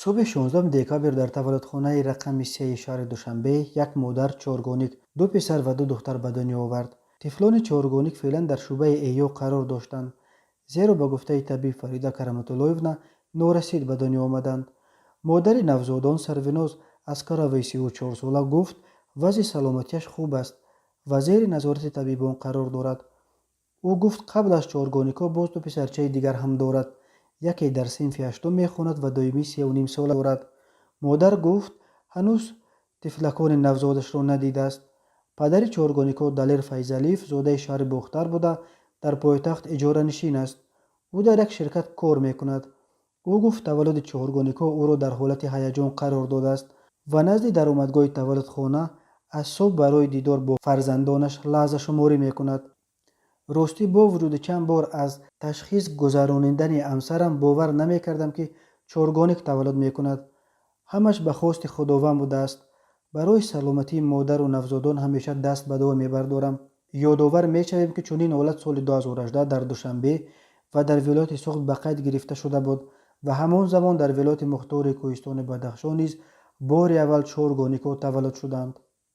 صبح 16 دکامبر در تولدخانه رقم 3 شهر دوشنبه یک مادر چهارگانیک دو پسر و دو دختر به دنیا آورد. طفلان چهارگانیک فعلا در شعبه ایو قرار داشتند، زیرا به گفته طبیب فریده کرامتالایونا نورسید به دنیا آمدند. مادر نوزادان سرویناز اسکاروی 34 ساله گفت وضع سلامتیش خوب است و زیر نظارت طبیبان قرار دارد. او گفت قبل از چهارگانیکا باز دو پسرچه دیگر هم دارد. یکی در صنف هشتم میخواند و دومی 3.5 ساله دارد. مادر گفت هنوز طفلکان نوزادش را ندیده است. پدر چهارگانیکا دلیر فیضلیف زاده شهر باختر بوده در پایتخت اجاره نشین است. او در یک شرکت کار میکند. او گفت تولد چهارگانیکا او را در حالت هیجان قرار داده است و نزد درآمدگاه تولدخانه از صبح برای دیدار با فرزندانش لحظه شماری میکند. راستی با وجود چند بار از تشخیص گذرانیدن همسرم باور نمیکردم که چهارگانیک تولد میکند. همش به خواست خداوند بوده است. برای سلامتی مادر و نوزادان همیشه دست به دعا میبردارم. یادآور میشویم که چنین حالت سال 2018 در دوشنبه و در ولایت سوخت به قید گرفته شده بود و همان زمان در ولایت مختار کوهستان بدخشان نیز بار اول چهارگانیکا تولد شدند.